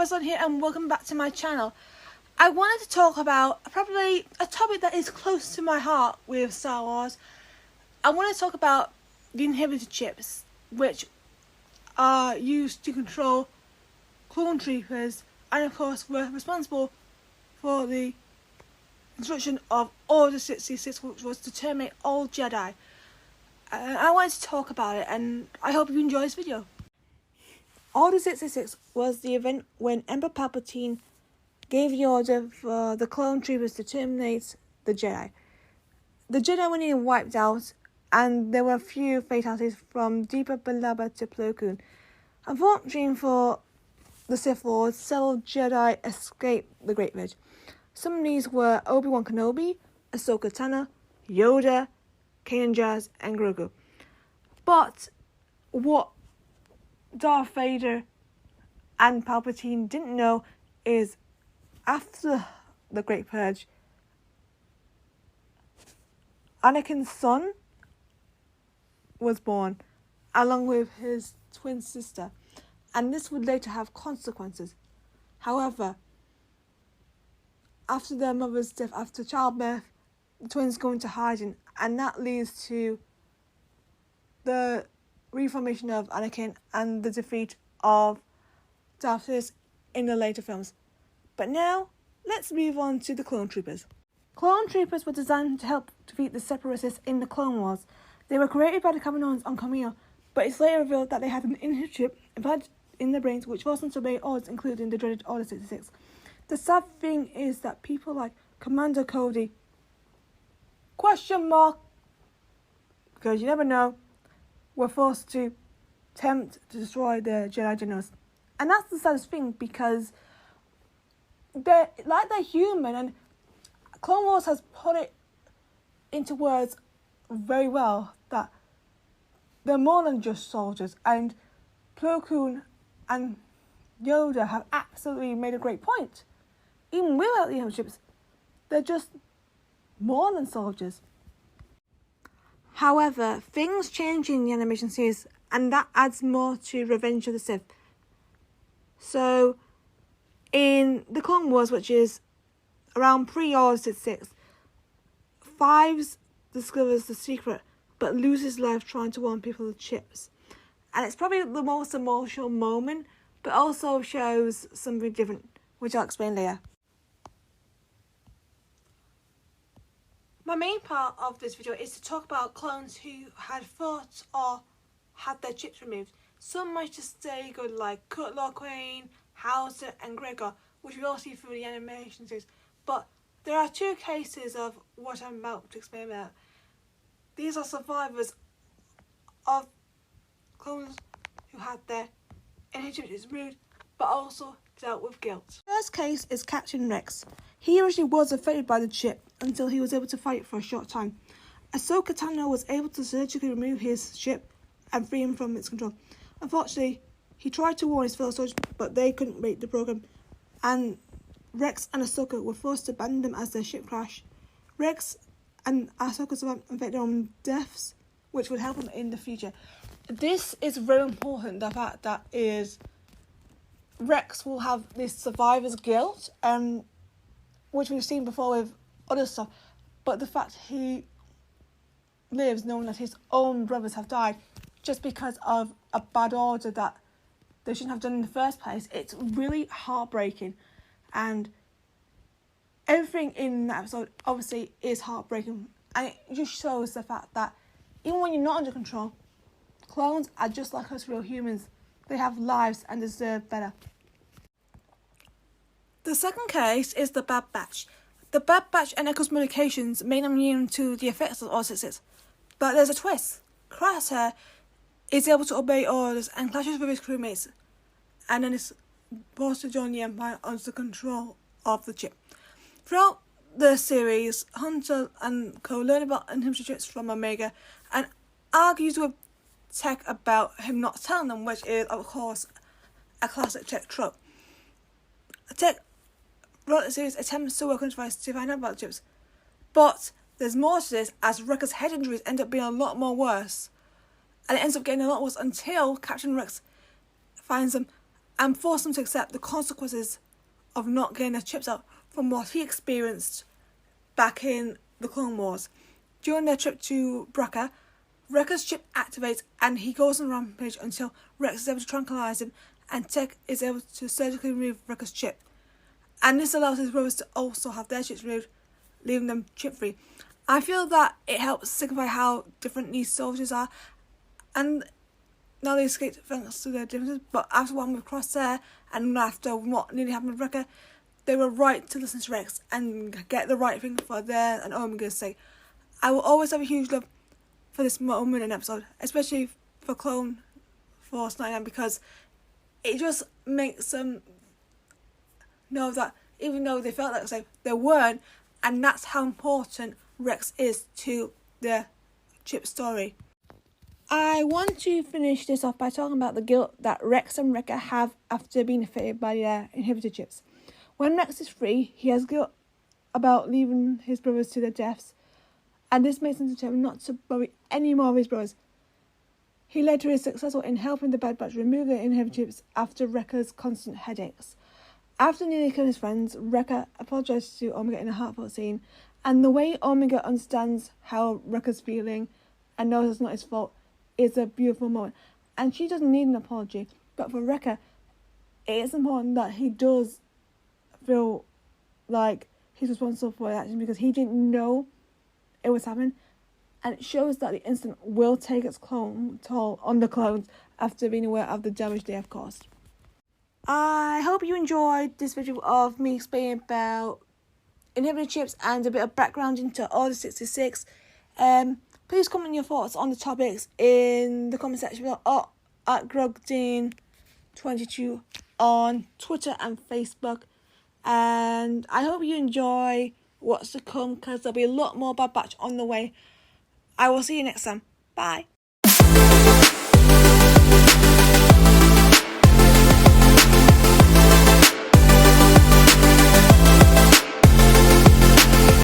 Amazon here and welcome back to my channel. I wanted to talk about probably a topic that is close to my heart with Star Wars. I want to talk about the inhibitor chips, which are used to control clone troopers and of course were responsible for the construction of Order 66, which was to terminate all Jedi. I wanted to talk about it and I hope you enjoy this video. Order 66 was the event when Emperor Palpatine gave the order for the clone troopers to terminate the Jedi. The Jedi were nearly wiped out, and there were a few fatalities from Depa Billaba to Plo Koon. Unfortunately for the Sith Lords, several Jedi escaped the Great Bridge. Some of these were Obi-Wan Kenobi, Ahsoka Tano, Yoda, Kanan Jarrus, and Grogu. But what Darth Vader and Palpatine didn't know is after the Great Purge, Anakin's son was born along with his twin sister, and this would later have consequences. However, after their mother's death, after childbirth, the twins go into hiding, and that leads to the reformation of Anakin and the defeat of Darth Sidious in the later films. But now, let's move on to the clone troopers. Clone troopers were designed to help defeat the Separatists in the Clone Wars. They were created by the Kaminoans on Kamino, but it's later revealed that they had an inhibitor chip implanted in their brains which forced them to obey orders, including the dreaded Order 66. The sad thing is that people like Commander Cody, because you never know, were forced to attempt to destroy the Jedi Generals. And that's the saddest thing, because they're human, and Clone Wars has put it into words very well that they're more than just soldiers, and Plo Koon and Yoda have absolutely made a great point. Even without the chips, they're just more than soldiers. However, things change in the animation series, and that adds more to Revenge of the Sith. So, in the Clone Wars, which is around pre-Order 66, Fives discovers the secret, but loses life trying to warn people of chips. And it's probably the most emotional moment, but also shows something different, which I'll explain later. My main part of this video is to talk about clones who had fought or had their chips removed. Some managed to stay good, like Cutlaw Queen, Hauser and Gregor, which we all see through the animation series. But there are two cases of what I'm about to explain about. These are survivors of clones who had their inhibitions removed, but also dealt with guilt. The first case is Captain Rex. He originally was affected by the chip until he was able to fight for a short time. Ahsoka Tano was able to surgically remove his chip and free him from its control. Unfortunately, he tried to warn his fellow soldiers, but they couldn't break the program, and Rex and Ahsoka were forced to abandon them as their ship crashed. Rex and Ahsoka survived and faked their own deaths, which would help them in the future. This is very important, the fact that Rex will have this survivor's guilt, which we've seen before with other stuff, but the fact he lives knowing that his own brothers have died just because of a bad order that they shouldn't have done in the first place, it's really heartbreaking. And everything in that episode obviously is heartbreaking, and it just shows the fact that even when you're not under control, clones are just like us real humans. They have lives and deserve better. The second case is the Bad Batch. The Bad Batch and Echo's medications made them immune to the effects of Order 66. But there's a twist. Crosshair is able to obey orders and clashes with his crewmates, and then is forced to join the Empire under the control of the chip. Throughout the series, Hunter and Co learn about inhibitor chips from Omega and argues with Tech about him not telling them, which is, of course, a classic Tech trope. Tech wrote the series attempts to work on a device to find out about the chips, but there's more to this, as Wrecker's head injuries end up being a lot more worse, and it ends up getting a lot worse until Captain Rex finds them and force them to accept the consequences of not getting their chips out from what he experienced back in the Clone Wars. During their trip to Wrecker, Wrecker's chip activates and he goes on a rampage until Rex is able to tranquilize him and Tech is able to surgically remove Wrecker's chip. And this allows his brothers to also have their chips removed, leaving them chip free. I feel that it helps signify how different these soldiers are, and now they escaped thanks to their differences, but after what happened with Crosshair and after what nearly happened with Wrecker, they were right to listen to Rex and get the right thing for their and Omega's sake. I will always have a huge love for this moment in episode, especially for Clone Force 99, because it just makes them know that even though they felt like the same, they weren't, and that's how important Rex is to the chip story. I want to finish this off by talking about the guilt that Rex and Wrecker have after being affected by their inhibitor chips. When Rex is free, he has guilt about leaving his brothers to their deaths, and this makes him determined not to worry any more of his brothers. He later is successful in helping the Bad Batch remove their inhibitor chips after Wrecker's constant headaches. After nearly killing his friends, Wrecker apologises to Omega in a heartfelt scene, and the way Omega understands how Wrecker's feeling and knows it's not his fault is a beautiful moment. And she doesn't need an apology, but for Wrecker, it is important that he does feel like he's responsible for the action because he didn't know it was happening, and it shows that the incident will take its toll on the clones after being aware of the damage they have caused. I hope you enjoyed this video of me explaining about inhibitor chips and a bit of background into Order 66. Please comment your thoughts on the topics in the comment section below or at Grogdean22 on Twitter and Facebook. And I hope you enjoy what's to come, because there'll be a lot more Bad Batch on the way. I will see you next time. Bye.